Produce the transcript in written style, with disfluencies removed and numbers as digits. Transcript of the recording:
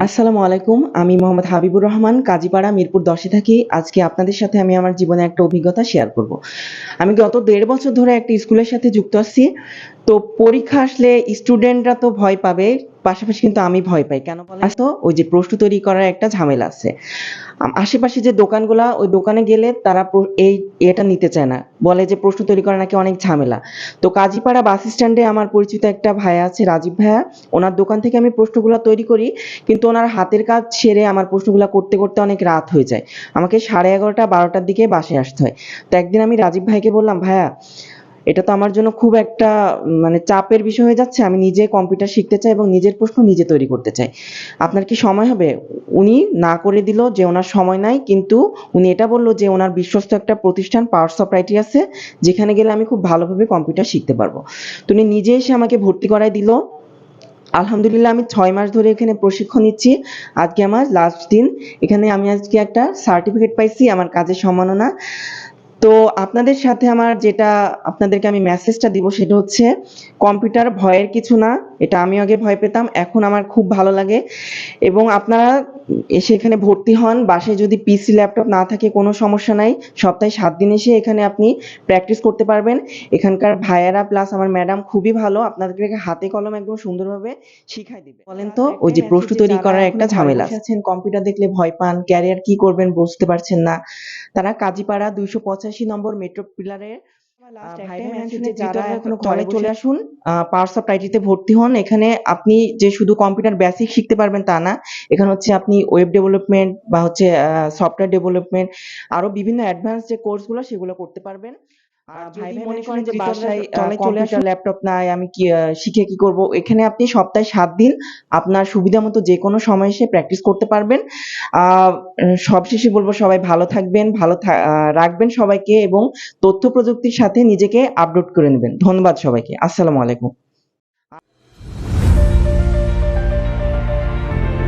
আসসালামু আলাইকুম। আমি মোহাম্মদ হাবিবুর রহমান, কাজীপাড়া, মিরপুর ১০ এ থাকি। আজকে আপনাদের সাথে আমি আমার জীবনের একটা অভিজ্ঞতা শেয়ার করব। আমি গত ১.৫ বছর ধরে একটা স্কুলের সাথে যুক্ত আছি। তো পরীক্ষা আসলে স্টুডেন্টরা তো ভয় পাবে, পাশাপাশি কিন্তু আমি ভয় পাই। কেন বলেন তো? ওই যে প্রশ্ন তৈরি করার একটা ঝামেলা আছে। আশেপাশে যে দোকানগুলা, ওই দোকানে গেলে তারা এটা নিতে চায় না। বলে যে প্রশ্ন তৈরি করা নাকি অনেক ঝামেলা। তো কাজীপাড়া বাস স্ট্যান্ডে আমার পরিচিত একটা ভাইয়া আছে, রাজীব ভাইয়া। ওনার দোকান থেকে আমি প্রশ্নগুলা তৈরি করি। কিন্তু ওনার হাতের কাজ সেরে আমার প্রশ্নগুলা করতে, করতে অনেক রাত হয়ে যায়। আমাকে 11:30 12টার দিকে বাসায় আসতে হয়। তো একদিন আমি রাজীব ভাইকে বললাম, "ভাইয়া, এটা তো আমার জন্য খুব একটা মানে চাপের বিষয় হয়ে যাচ্ছে। আমি নিজে কম্পিউটার শিখতে চাই এবং নিজের প্রশ্ন নিজে তৈরি করতে চাই। আপনার কি সময় হবে?" উনি না করে দিল যে ওনার সময় নাই, কিন্তু উনি এটা বলল যে ওনার বিশ্বস্ত একটা প্রতিষ্ঠান পাওয়ারস অফ আইটি আছে, যেখানে গেলে আমি খুব ভালোভাবে কম্পিউটার শিখতে পারবো। তো উনি নিজে এসে আমাকে ভর্তি করায় দিল। আলহামদুলিল্লাহ আমি ৬ মাস ধরে এখানে প্রশিক্ষণ নিচ্ছি। আজকে আমার লাস্ট দিন। এখানে আমি আজকে একটা সার্টিফিকেট পাইছি আমার কাজের সম্মাননা। তো আপনাদের সাথে আমার যেটা আপনাদেরকে আমি মেসেজটা দিব সেটা হচ্ছে, কম্পিউটার ভয়ের কিছু না। এটা আমিও আগে ভয় পেতাম। এখন আমার খুব ভালো লাগে। এবং আপনারা এসে এখানে ভর্তি হন। বাসায় যদি পিসি, ল্যাপটপ না থাকে কোনো সমস্যা নাই। সপ্তাহে ৭ দিন এসে এখানে আপনি প্র্যাকটিস করতে পারবেন। এখানকার ভাইয়ারা প্লাস আমার ম্যাডাম খুবই ভালো। আপনাদেরকে হাতে কলমে একদম সুন্দরভাবে শিখায় দিবে। বলেন তো, ওই যে প্রশ্ন তৈরি করার একটা ঝামেলা আছেন, কম্পিউটার দেখলে ভয় পান, ক্যারিয়ার কি করবেন বুঝতে পারছেন না। তারা কাজীপাড়া ২৮৫ নম্বর মেট্রো পিলারের ভাই ভাই ম্যানশনে যারা এখনো ঘরে চলে আসুন, পাওয়ারস অফ আইটিতে ভর্তি হন। এখানে আপনি যে শুধু কম্পিউটার বেসিক শিখতে পারবেন তা না। এখানে হচ্ছে আপনি ওয়েব ডেভেলপমেন্ট বা হচ্ছে সফটওয়্যার ডেভেলপমেন্ট, আরো বিভিন্ন অ্যাডভান্স যে কোর্সগুলো সেগুলো করতে পারবেন। আর ভাই ভাই মনে করেন যে বাসায় কম্পিউটার ল্যাপটপ নাই, আমি কি শিখে কি করব, এখানে আপনি সপ্তাহে ৭ দিন আপনার সুবিধা মতো যে কোনো সময় এসে প্র্যাকটিস করতে পারবেন। সবশেষে বলবো, সবাই ভালো থাকবেন, রাখবেন সবাইকে এবং তথ্য প্রযুক্তির সাথে নিজেকে আপডেট করে নেবেন। ধন্যবাদ সবাইকে। আসসালামু আলাইকুম।